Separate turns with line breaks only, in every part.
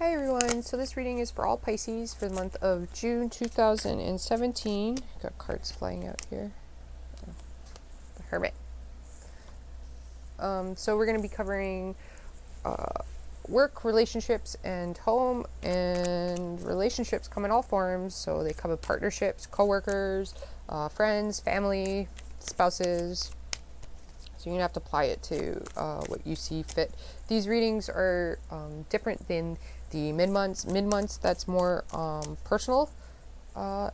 Hi everyone, so this reading is for all Pisces for the month of June 2017. Got cards flying out here. The Hermit. So we're going to be covering work, relationships, and home. And relationships come in all forms. So they come in partnerships, co-workers, friends, family, spouses. So you're going to have to apply it to what you see fit. These readings are different than the mid-months. Mid-months, that's more personal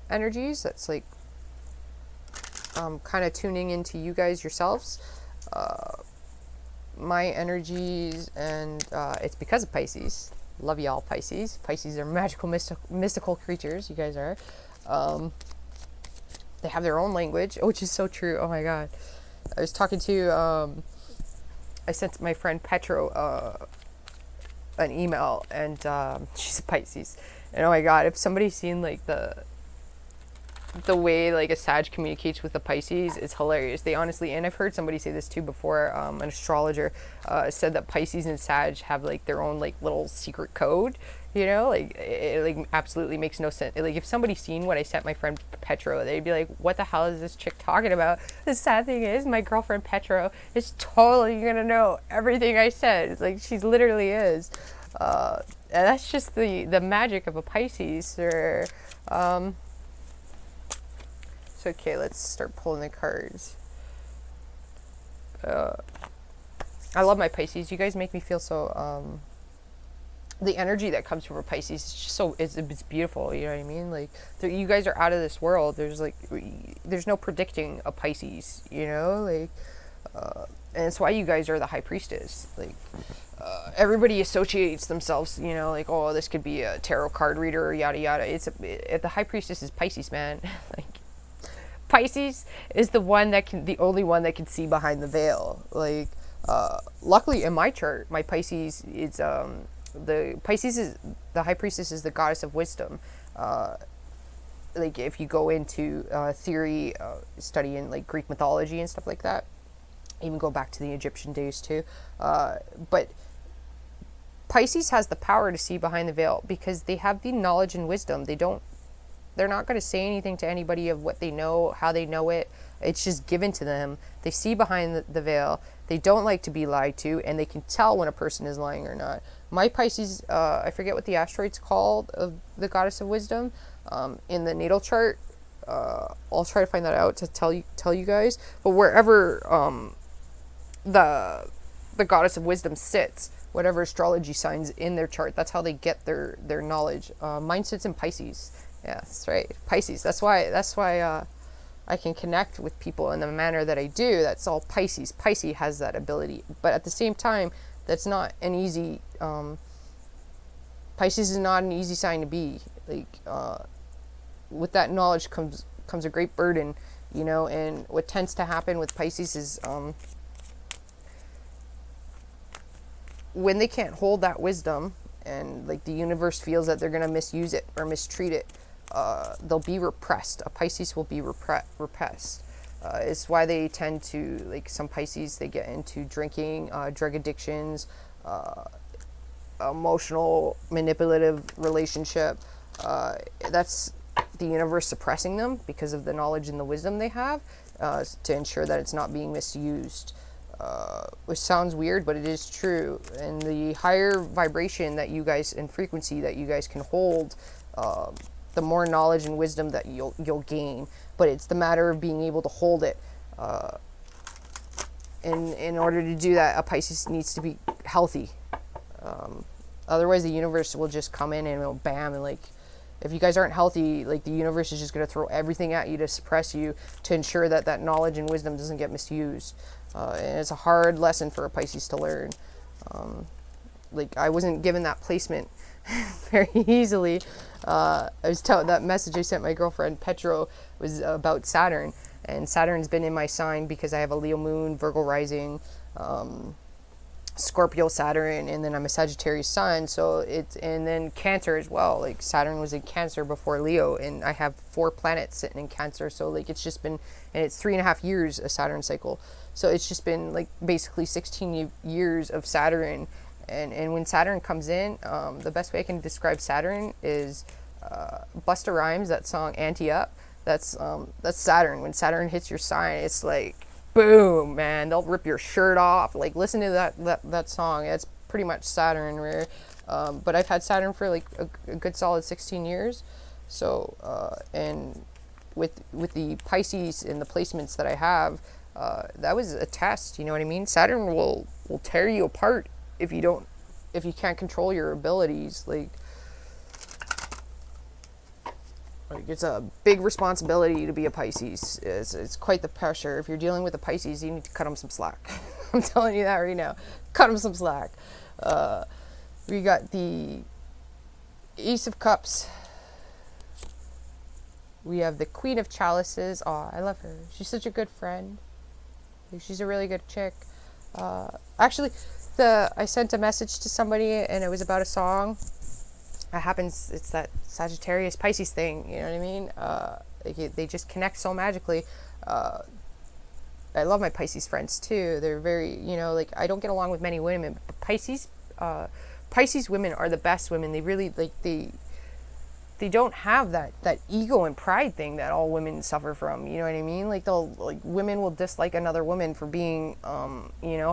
energies. That's like kind of tuning into you guys yourselves. My energies, and it's because of Pisces. Love y'all, Pisces. Pisces are magical, mystical creatures. You guys are. They have their own language, which is so true. Oh my God. I was talking to, I sent my friend Petro an email, and she's a Pisces. And oh my God, if somebody's seen like the way like a Sag communicates with a Pisces, it's hilarious. They honestly, and I've heard somebody say this too before, an astrologer said that Pisces and Sag have like their own like little secret code, you know, like it like absolutely makes no sense. Like if somebody's seen what I sent my friend Petro, they'd be like, what the hell is this chick talking about? The sad thing is my girlfriend Petro is totally gonna know everything I said. It's like she literally is. And that's just the magic of a Pisces. Or so okay, let's start pulling the cards. I love my Pisces. You guys make me feel so the energy that comes from a Pisces is just so it's beautiful, you know what I mean? Like you guys are out of this world. There's no predicting a Pisces, you know, like and it's why you guys are the high priestess. Like everybody associates themselves, you know, like, oh, this could be a tarot card reader or yada yada. The high priestess is Pisces, man. Like Pisces is the only one that can see behind the veil. Like luckily in my chart, my Pisces is the high priestess is the goddess of wisdom. Like if you go into theory, studying like Greek mythology and stuff like that, even go back to the Egyptian days too. But Pisces has the power to see behind the veil because they have the knowledge and wisdom. They're not going to say anything to anybody of what they know, how they know it. It's just given to them. They see behind the veil. They don't like to be lied to, and they can tell when a person is lying or not. My Pisces, I forget what the asteroid's called, of the goddess of wisdom, in the natal chart. I'll try to find that out to tell you guys. But wherever the goddess of wisdom sits, whatever astrology signs in their chart, that's how they get their knowledge. Mine sits in Pisces. Yeah, that's right, Pisces. That's why I can connect with people in the manner that I do. That's all Pisces. Pisces has that ability, but at the same time, that's not an easy. Pisces is not an easy sign to be. Like with that knowledge comes a great burden, you know. And what tends to happen with Pisces is when they can't hold that wisdom, and like the universe feels that they're gonna misuse it or mistreat it, they'll be repressed. A Pisces will be repressed. It's why they tend to, like some Pisces, they get into drinking, drug addictions, emotional, manipulative relationship. That's the universe suppressing them because of the knowledge and the wisdom they have, to ensure that it's not being misused. Which sounds weird, but it is true. And the higher vibration that you guys, and frequency that you guys can hold, the more knowledge and wisdom that you'll gain. But it's the matter of being able to hold it. And in order to do that, a Pisces needs to be healthy. Otherwise, the universe will just come in and it'll bam, and like, if you guys aren't healthy, like the universe is just going to throw everything at you to suppress you, to ensure that that knowledge and wisdom doesn't get misused. And it's a hard lesson for a Pisces to learn. Like I wasn't given that placement very easily. I was that message I sent my girlfriend Petro was about Saturn, and Saturn's been in my sign because I have a Leo moon, Virgo rising, Scorpio Saturn, and then I'm a Sagittarius sun, so and then Cancer as well. Like Saturn was in Cancer before Leo, and I have 4 planets sitting in Cancer, so like it's just been, and it's 3.5 years a Saturn cycle, so it's just been like basically 16 years of Saturn And when Saturn comes in, the best way I can describe Saturn is Busta Rhymes, that song "Ante Up." That's Saturn. When Saturn hits your sign, it's like boom, man. They'll rip your shirt off. Like, listen to that song. It's pretty much Saturn. But I've had Saturn for like a good solid 16 years. So and with the Pisces and the placements that I have, that was a test. You know what I mean? Saturn will tear you apart if you can't control your abilities. Like it's a big responsibility to be a Pisces. It's quite the pressure. If you're dealing with a Pisces, you need to cut them some slack. I'm telling you that right now. Cut them some slack. We got the Ace of Cups. We have the Queen of Chalices. Oh, I love her. She's such a good friend. She's a really good chick. Actually, I sent a message to somebody and it was about a song. It happens, it's that Sagittarius Pisces thing, you know what I mean? They just connect so magically. I love my Pisces friends too. They're very, like, I don't get along with many women, but Pisces women are the best women. They really, like, they don't have that ego and pride thing that all women suffer from. You know what I mean? Like, women will dislike another woman for being,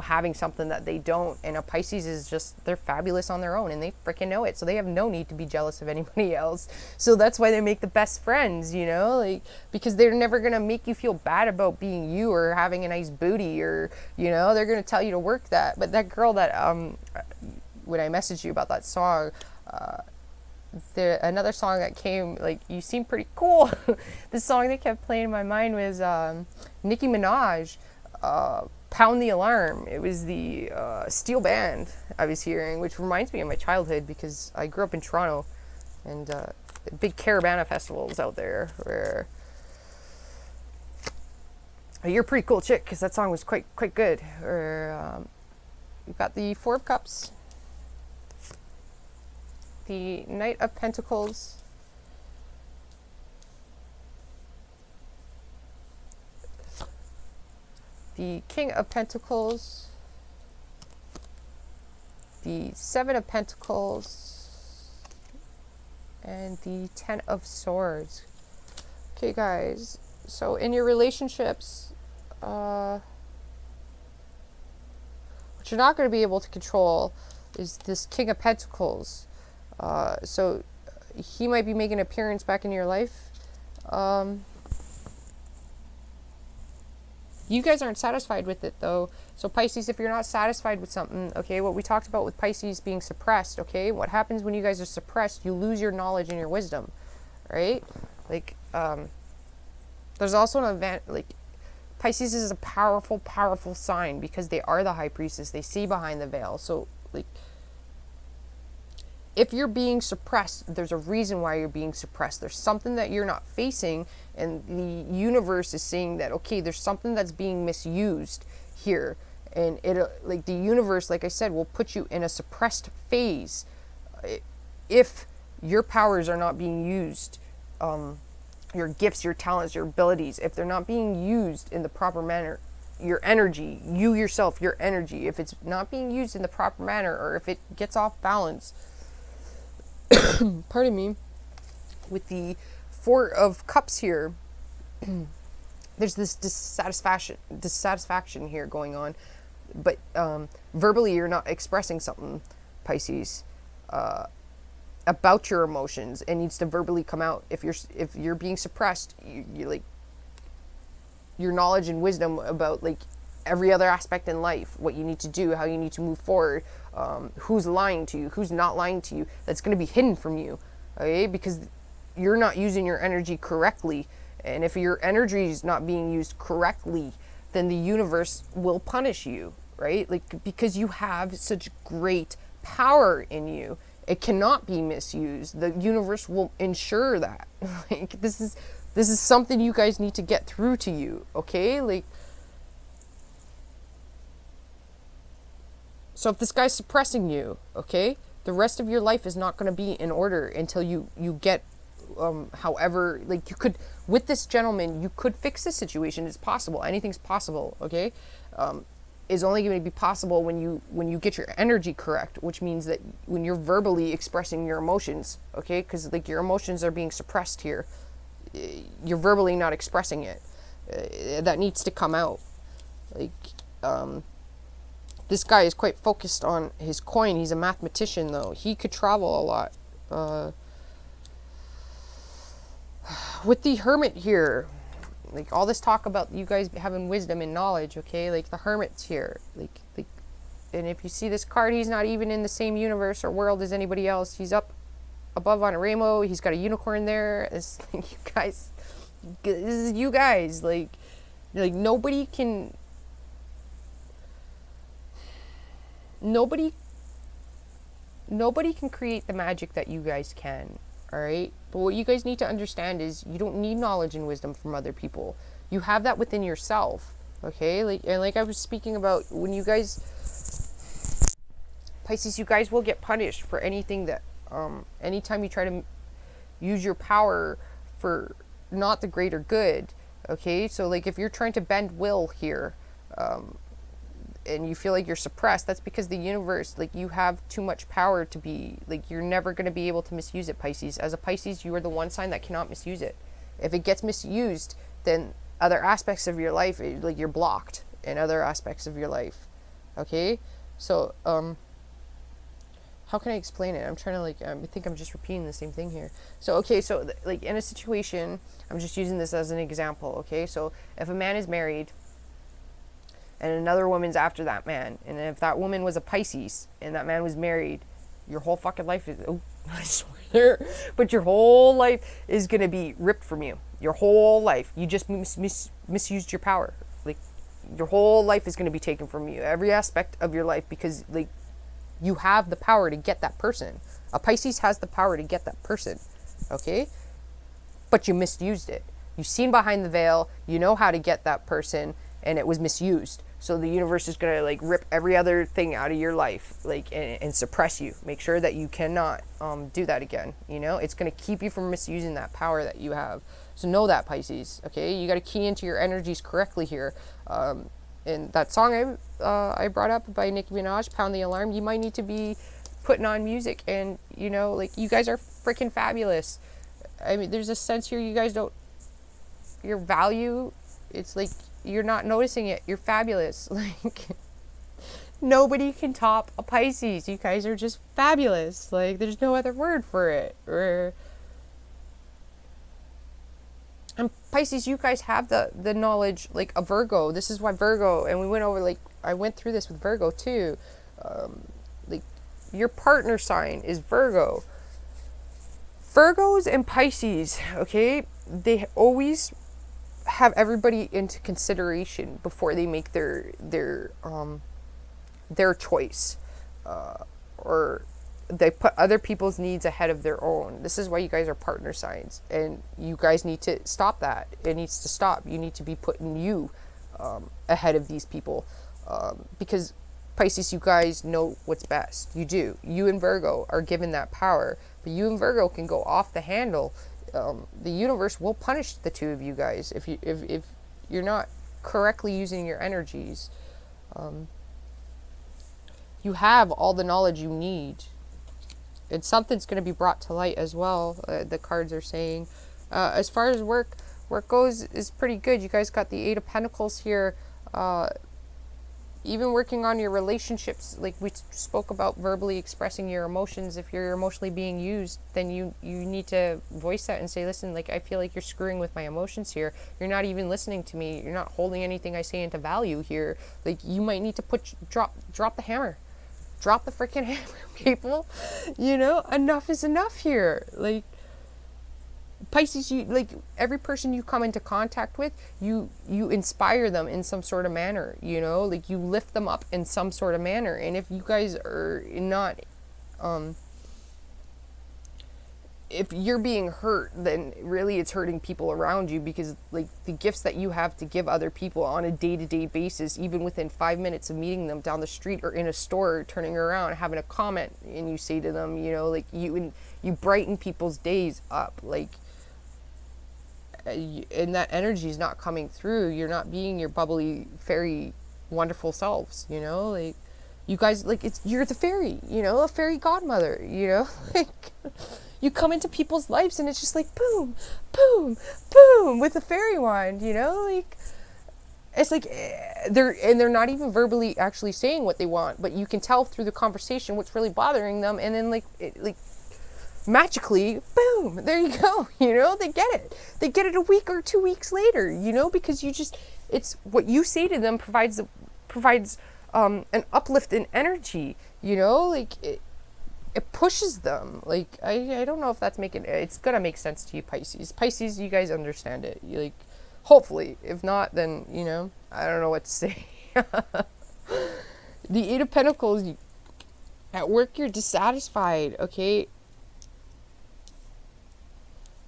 having something that they don't. And a Pisces is just, they're fabulous on their own and they freaking know it. So they have no need to be jealous of anybody else. So that's why they make the best friends, like, because they're never going to make you feel bad about being you or having a nice booty or, they're going to tell you to work that. But that girl that, when I messaged you about that song, another song that came, like, you seem pretty cool. The song that kept playing in my mind was Nicki Minaj, Pound the Alarm. It was the steel band I was hearing, which reminds me of my childhood because I grew up in Toronto and big Caravana festivals out there where you're a pretty cool chick because that song was quite good. We've got the Four of Cups, the Knight of Pentacles, the King of Pentacles, the Seven of Pentacles, and the Ten of Swords. Okay, guys, so in your relationships, what you're not going to be able to control is this King of Pentacles. So he might be making an appearance back in your life. You guys aren't satisfied with it though. So Pisces, if you're not satisfied with something, okay, what we talked about with Pisces being suppressed, okay, what happens when you guys are suppressed, you lose your knowledge and your wisdom, right? Like, there's also an event, like, Pisces is a powerful, powerful sign because they are the high priestess. They see behind the veil. So, like, if you're being suppressed, there's a reason why you're being suppressed. There's something that you're not facing, and the universe is saying that, okay, there's something that's being misused here. And it, like, the universe, like I said, will put you in a suppressed phase if your powers are not being used. Your gifts, your talents, your abilities, if they're not being used in the proper manner, your energy, you yourself, your energy, if it's not being used in the proper manner, or if it gets off balance, pardon me, with the Four of Cups here, there's this dissatisfaction here going on, but verbally you're not expressing something, Pisces, about your emotions. It needs to verbally come out. If you're being suppressed, you like your knowledge and wisdom about, like, every other aspect in life, what you need to do, how you need to move forward, who's lying to you, who's not lying to you, that's going to be hidden from you, okay? Because you're not using your energy correctly. And if your energy is not being used correctly, then the universe will punish you, right? Like, because you have such great power in you, it cannot be misused. The universe will ensure that. Like, this is something you guys need to get through to you, okay? Like, so if this guy's suppressing you, okay, the rest of your life is not going to be in order until you get, however, like, you could, with this gentleman, you could fix this situation. It's possible. Anything's possible, okay? is only going to be possible when you get your energy correct, which means that when you're verbally expressing your emotions, okay, because like your emotions are being suppressed here, you're verbally not expressing it. That needs to come out. Like, this guy is quite focused on his coin. He's a mathematician, though. He could travel a lot. With the Hermit here, like all this talk about you guys having wisdom and knowledge, okay? Like the Hermit's here. Like, and if you see this card, he's not even in the same universe or world as anybody else. He's up above on a rainbow. He's got a unicorn there. It's like, you guys, this is you guys. Like nobody can create the magic that you guys can. All right, but what you guys need to understand is you don't need knowledge and wisdom from other people. You have that within yourself. Okay, like I was speaking about, when you guys, Pisces, you guys will get punished for anything that anytime you try to use your power for not the greater good. Okay, so like if you're trying to bend will here, and you feel like you're suppressed, that's because the universe, like, you have too much power to be, like, you're never going to be able to misuse it, Pisces. As a Pisces, you are the one sign that cannot misuse it. If it gets misused, then other aspects of your life, like, you're blocked in other aspects of your life. Okay? So, how can I explain it? I'm trying to, like, I think I'm just repeating the same thing here. So, okay, so, like, in a situation, I'm just using this as an example, okay? So, if a man is married, and another woman's after that man, and if that woman was a Pisces and that man was married, your whole fucking life is, oh, I swear, but your whole life is gonna be ripped from you. Your whole life, you just misused your power. Like, your whole life is gonna be taken from you, every aspect of your life, because, like, you have the power to get that person. A Pisces has the power to get that person, okay? But you misused it. You've seen behind the veil. You know how to get that person, and it was misused. So the universe is going to, like, rip every other thing out of your life, like, and suppress you. Make sure that you cannot do that again, you know? It's going to keep you from misusing that power that you have. So know that, Pisces, okay? You got to key into your energies correctly here. And that song I brought up by Nicki Minaj, Pound the Alarm, you might need to be putting on music, and, you know, like, you guys are freaking fabulous. I mean, there's a sense here you guys don't, your value, it's like, you're not noticing it. You're fabulous. Like, nobody can top a Pisces. You guys are just fabulous. Like, there's no other word for it. And Pisces, you guys have the knowledge, like a Virgo. This is why Virgo, and we went over, like, I went through this with Virgo too. Like, your partner sign is Virgo. Virgos and Pisces, okay, they always have everybody into consideration before they make their choice, or they put other people's needs ahead of their own. This is why you guys are partner signs, and you guys need to stop that. It needs to stop. You need to be putting you ahead of these people, because Pisces, you guys know what's best. You do. You and Virgo are given that power, but you and Virgo can go off the handle. The universe will punish the two of you guys if you're not correctly using your energies. You have all the knowledge you need, and something's going to be brought to light as well. The cards are saying, as far as work goes, is pretty good. You guys got the Eight of Pentacles here. Even working on your relationships, like we spoke about, verbally expressing your emotions. If you're emotionally being used, then you need to voice that and say, listen, like, I feel like you're screwing with my emotions here. You're not even listening to me. You're not holding anything I say into value here. Like, you might need to drop the hammer. Drop the freaking hammer, people. You know, enough is enough here. Like, Pisces, you, like, every person you come into contact with, you inspire them in some sort of manner, you know, like, you lift them up in some sort of manner. And if you guys are not, if you're being hurt, then really it's hurting people around you, because, like, the gifts that you have to give other people on a day-to-day basis, even within 5 minutes of meeting them down the street or in a store, turning around, having a comment, and you say to them, you know, like, you brighten people's days up, like, and that energy is not coming through. You're not being your bubbly fairy wonderful selves, you know, like you guys, like you're the fairy, you know, a fairy godmother, you know, like you come into people's lives and it's just like boom, boom, boom with a fairy wand, you know, like it's like they're not even verbally actually saying what they want, but you can tell through the conversation what's really bothering them, and then like magically, boom, there you go, you know, they get it a week or 2 weeks later, you know, because it's what you say to them provides an uplift in energy, you know, like it pushes them. Like I don't know if that's it's gonna make sense to you, Pisces, you guys understand it, you, like, hopefully. If not, then, you know, I don't know what to say. The Eight of Pentacles, at work you're dissatisfied, okay?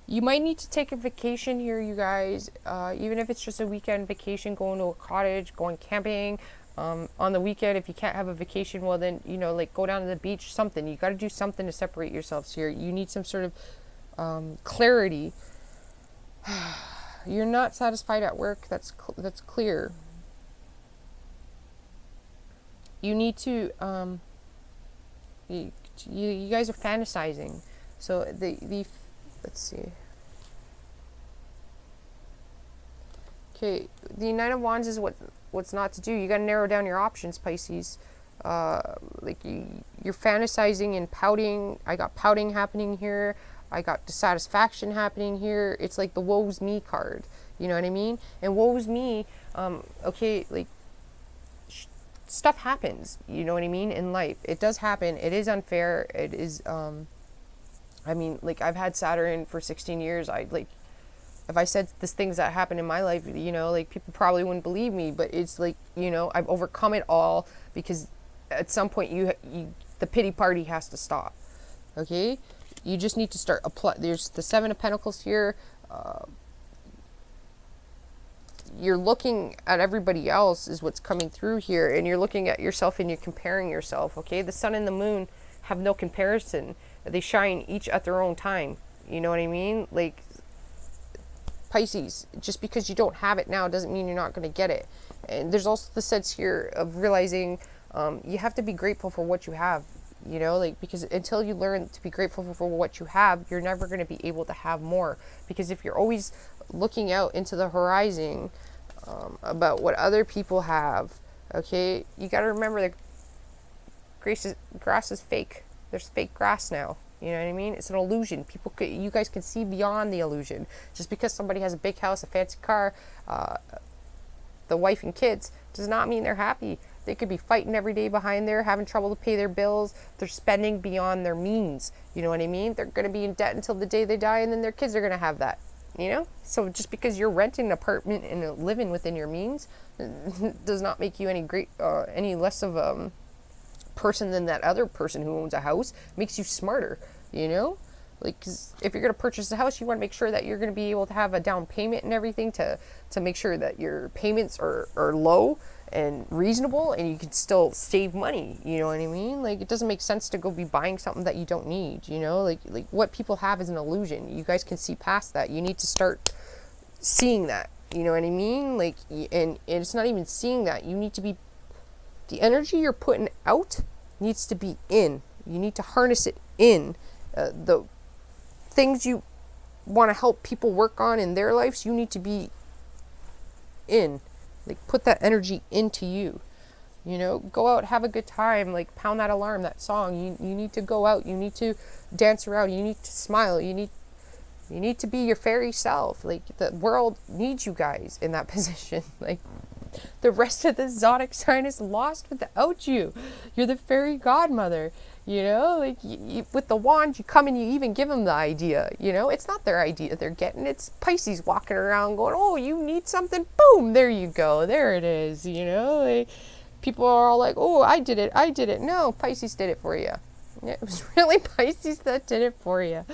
You might need to take a vacation here, you guys, even if it's just a weekend vacation, going to a cottage, going camping. On the weekend, if you can't have a vacation, well then, you know, like go down to the beach, something. You got to do something to separate yourselves here. You need some sort of clarity. You're not satisfied at work. That's clear. You need to, you guys are fantasizing. So let's see. Okay, the Nine of Wands is what's not to do. You got to narrow down your options, Pisces. Like you're fantasizing and pouting. I got pouting happening here. I got dissatisfaction happening here. It's like the woe's me card. You know what I mean? And woe's me, okay, like stuff happens. You know what I mean? In life, it does happen. It is unfair. It is. I mean, like I've had Saturn for 16 years. If I said the things that happened in my life, you know, like people probably wouldn't believe me, but it's like, you know, I've overcome it all, because at some point the pity party has to stop. Okay? You just need to start there's the Seven of Pentacles here. You're looking at everybody else is what's coming through here, and you're looking at yourself and you're comparing yourself. Okay? The sun and the moon have no comparison. They shine each at their own time. You know what I mean? Like, Pisces, just because you don't have it now doesn't mean you're not going to get it. And there's also the sense here of realizing you have to be grateful for what you have, you know, like, because until you learn to be grateful for what you have, you're never going to be able to have more. Because if you're always looking out into the horizon about what other people have, okay, you got to remember that grass is fake. There's fake grass now. You know what I mean? It's an illusion. You guys can see beyond the illusion. Just because somebody has a big house, a fancy car, the wife and kids, does not mean they're happy. They could be fighting every day behind there, having trouble to pay their bills. They're spending beyond their means. You know what I mean? They're going to be in debt until the day they die, and then their kids are going to have that. You know? So just because you're renting an apartment and living within your means does not make you any less of a person than that other person who owns a house. Makes you smarter, you know, like, 'cause if you're going to purchase a house, you want to make sure that you're going to be able to have a down payment and everything to make sure that your payments are low and reasonable, and you can still save money. You know what I mean? Like, it doesn't make sense to go be buying something that you don't need, you know, like what people have is an illusion. You guys can see past that. You need to start seeing that, you know what I mean? Like, and it's not even seeing that. You need to be, the energy you're putting out needs to be in. You need to harness it in. The things you want to help people work on in their lives, you need to be in. Like, put that energy into you. You know, go out, have a good time. Like, pound that alarm, that song. You need to go out. You need to dance around. You need to smile. You need to be your fairy self. Like, the world needs you guys in that position. Like, the rest of the zodiac sign is lost without you. You're the fairy godmother, you know, like with the wand, you come and you even give them the idea, you know, it's not their idea they're getting. It's Pisces walking around going, oh, you need something. Boom. There you go. There it is. You know, people are all like, oh, I did it. No, Pisces did it for you. It was really Pisces that did it for you.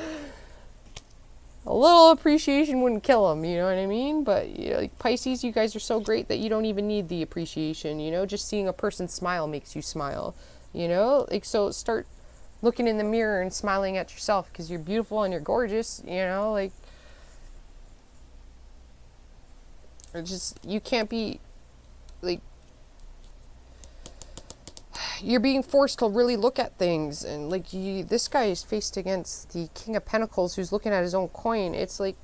A little appreciation wouldn't kill them, you know what I mean? But, you know, like, Pisces, you guys are so great that you don't even need the appreciation, you know? Just seeing a person smile makes you smile, you know? Like, so start looking in the mirror and smiling at yourself, because you're beautiful and you're gorgeous, you know? Like, it's just, you can't be, like, you're being forced to really look at things, and like this guy is faced against the King of Pentacles who's looking at his own coin. It's like,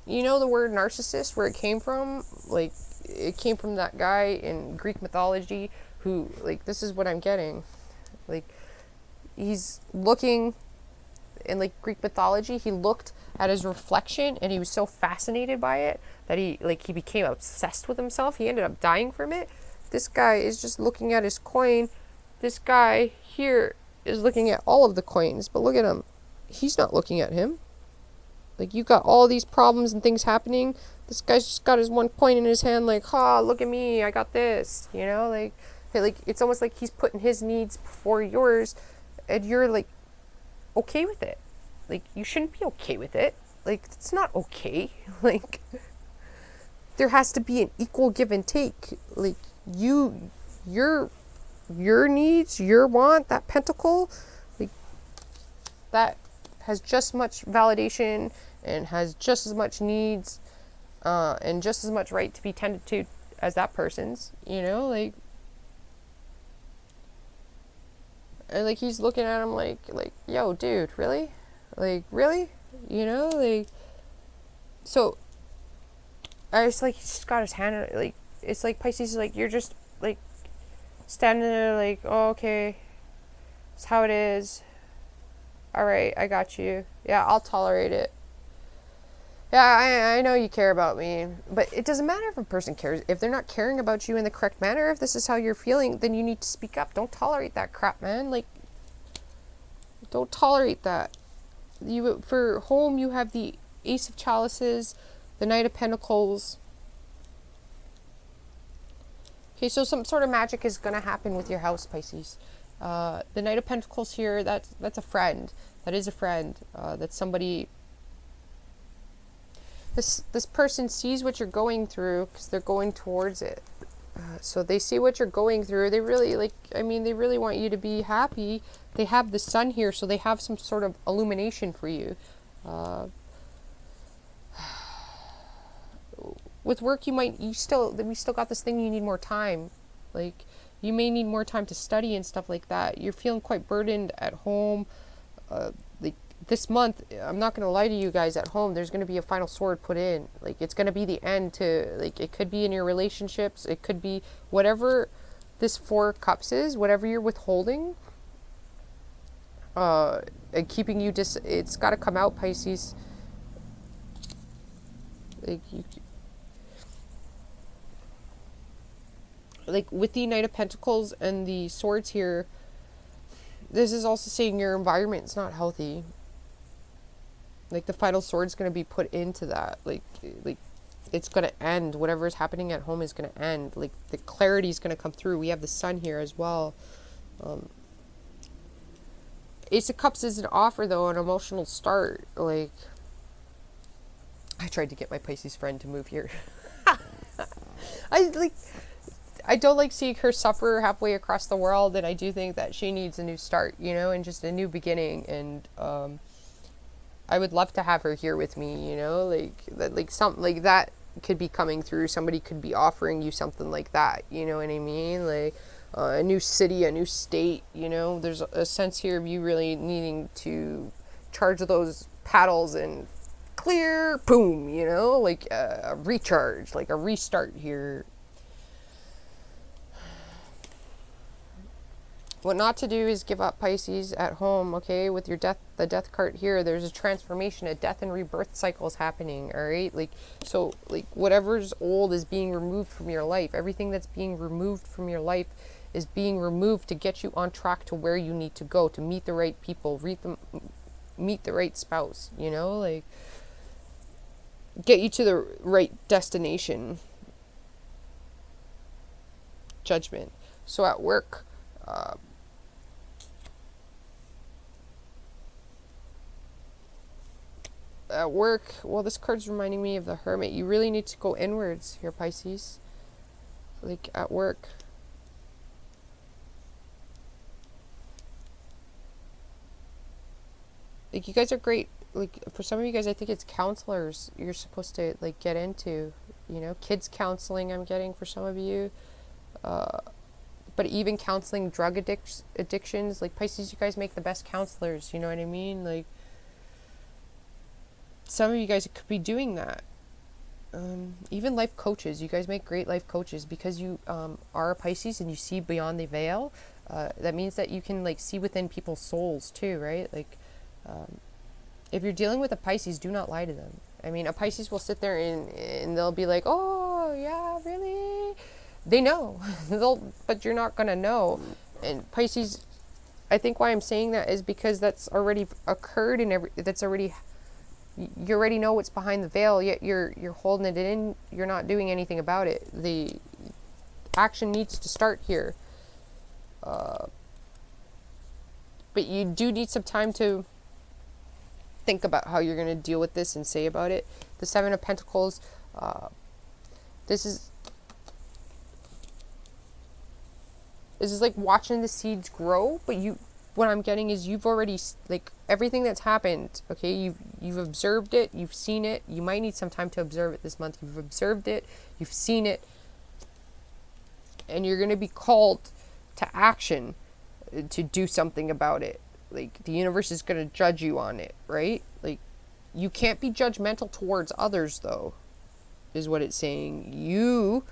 you know the word narcissist, where it came from? Like, it came from that guy in Greek mythology who, like, this is what I'm getting. Like, he's looking, in like Greek mythology, he looked at his reflection and he was so fascinated by it that he became obsessed with himself. He ended up dying from it. This guy is just looking at his coin. This guy here is looking at all of the coins, but look at him. He's not looking at him. Like, you got all these problems and things happening. This guy's just got his one coin in his hand, like, ha, look at me, I got this, you know, like it's almost like he's putting his needs before yours, and you're like okay with it. Like, you shouldn't be okay with it. Like, it's not okay. Like, there has to be an equal give and take. Like, your needs, your want, that pentacle, like, that has just much validation and has just as much needs, and just as much right to be tended to as that person's, you know, like, and like, he's looking at him like, yo, dude, really? Like, really? You know, like, so, I just, like, he's just got his hand, like, it's like Pisces is like, you're just, like, standing there like, oh, okay, it's how it is. All right, I got you. Yeah, I'll tolerate it. Yeah, I know you care about me, but it doesn't matter if a person cares. If they're not caring about you in the correct manner, if this is how you're feeling, then you need to speak up. Don't tolerate that crap, man. Like, don't tolerate that. You, for home, you have the Ace of Chalices, the Knight of Pentacles. Okay, so some sort of magic is going to happen with your house, Pisces. The Knight of Pentacles here, that's a friend. That is a friend. That's somebody. This person sees what you're going through because they're going towards it. So they see what you're going through. They really, like, I mean, they really want you to be happy. They have the sun here, so they have some sort of illumination for you. With work, we still got this thing, you need more time. Like, you may need more time to study and stuff like that. You're feeling quite burdened at home. Like, this month, I'm not going to lie to you guys, at home, there's going to be a final sword put in. Like, it's going to be the end to, like, it could be in your relationships. It could be whatever this Four of Cups is, whatever you're withholding, and keeping you it's got to come out, Pisces. Like, with the Knight of Pentacles and the swords here, this is also saying your environment is not healthy. Like, the final sword's going to be put into that. Like it's going to end. Whatever is happening at home is going to end. Like, the clarity is going to come through. We have the sun here as well. Ace of Cups is an offer, though, an emotional start. Like, I tried to get my Pisces friend to move here. I don't like seeing her suffer halfway across the world, and I do think that she needs a new start, you know, and just a new beginning. And I would love to have her here with me, you know, like something like that could be coming through. Somebody could be offering you something like that, you know what I mean? Like, a new city, a new state, you know. There's a sense here of you really needing to charge those paddles and clear, boom, you know, like a recharge, like a restart here. What not to do is give up, Pisces, at home, okay? With your the death card here, there's a transformation, a death and rebirth cycle is happening, all right? Like, so, like, whatever's old is being removed from your life. Everything that's being removed from your life is being removed to get you on track to where you need to go, to meet the right people, meet the right spouse, you know? Like, get you to the right destination. Judgment. So at work, well, this card's reminding me of the Hermit. You really need to go inwards here, Pisces. Like, at work. Like, you guys are great. Like, for some of you guys, I think it's counselors you're supposed to, like, get into. You know, kids counseling I'm getting for some of you. but even counseling drug addictions, like Pisces, you guys make the best counselors, you know what I mean? Like, some of you guys could be doing that. Even life coaches, you guys make great life coaches because you are a Pisces and you see beyond the veil. That means that you can like see within people's souls too, right? Like, if you're dealing with a Pisces, do not lie to them. I mean, a Pisces will sit there and they'll be like, oh yeah, really? They know, but you're not gonna know. And Pisces, I think why I'm saying that is because that's already occurred and that's already. You already know what's behind the veil, yet you're holding it in. You're not doing anything about it. The action needs to start here. But you do need some time to think about how you're going to deal with this and say about it. The Seven of Pentacles, this is like watching the seeds grow, but what I'm getting is you've already, like, everything that's happened, okay, you've observed it, you've seen it. You might need some time to observe it this month. You've observed it, you've seen it, and you're going to be called to action to do something about it. Like, the universe is going to judge you on it, right? Like, you can't be judgmental towards others, though, is what it's saying.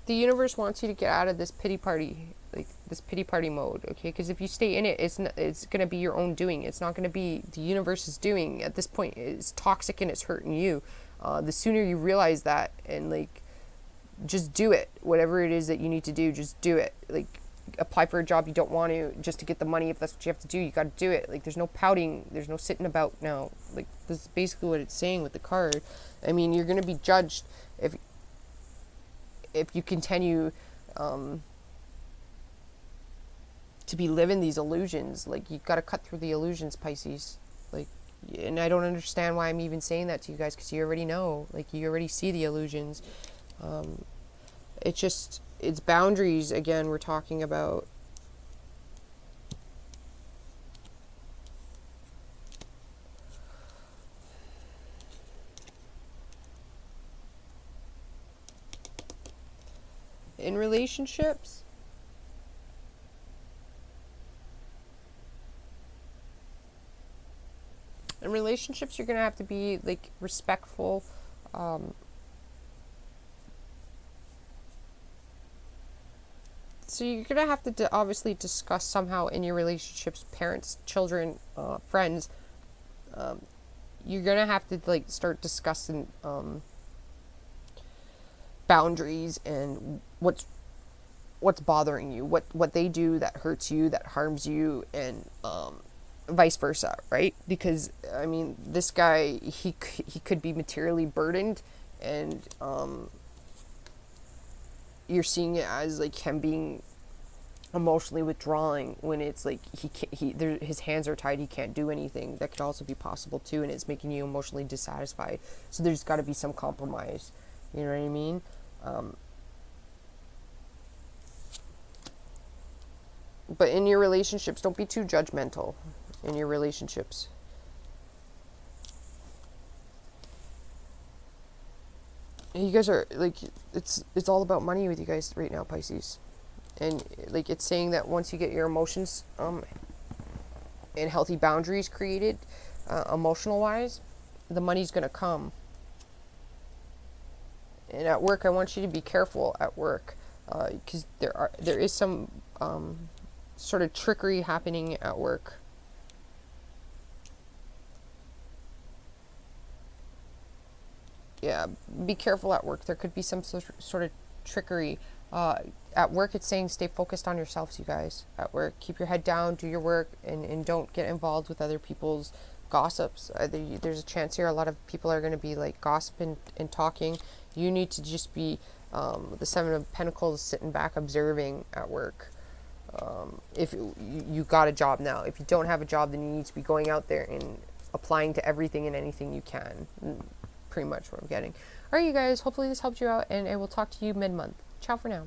The universe wants you to get out of this pity party, like this pity party mode, okay? Because if you stay in it, it's going to be your own doing. It's not going to be the universe's doing. At this point, it's toxic and it's hurting you. The sooner you realize that and, like, just do it. Whatever it is that you need to do, just do it. Like, apply for a job you don't want to just to get the money. If that's what you have to do, you got to do it. Like, there's no pouting. There's no sitting about now. Like, this is basically what it's saying with the card. I mean, you're going to be judged if you continue to be living these illusions. Like, you got to cut through the illusions, Pisces. Like, and I don't understand why I'm even saying that to you guys, because you already know. Like, you already see the illusions. It's boundaries again we're talking about. In relationships, you're gonna have to be, like, respectful. So you're gonna have to obviously discuss somehow in your relationships, parents, children, friends. You're gonna have to, like, start discussing boundaries and what's bothering you, what they do that hurts you, that harms you, and vice versa, right? Because, I mean, this guy, he could be materially burdened, and you're seeing it as, like, him being emotionally withdrawing when it's like his hands are tied, he can't do anything. That could also be possible too, and it's making you emotionally dissatisfied. So there's got to be some compromise, you know what I mean? But in your relationships, don't be too judgmental in your relationships. You guys are, like, it's all about money with you guys right now, Pisces. And, like, it's saying that once you get your emotions and healthy boundaries created, emotional wise, the money's gonna come. And at work, I want you to be careful at work, because there is some sort of trickery happening at work. Yeah, be careful at work. There could be some sort of trickery. At work, it's saying stay focused on yourselves, you guys. At work, keep your head down, do your work, and don't get involved with other people's gossips. There's a chance here a lot of people are going to be, like, gossiping and talking. You need to just be the Seven of Pentacles, sitting back observing at work. If you got a job now, if you don't have a job, then you need to be going out there and applying to everything and anything you can. Pretty much what I'm getting. All right, you guys, hopefully this helped you out, and I will talk to you mid-month. Ciao for now.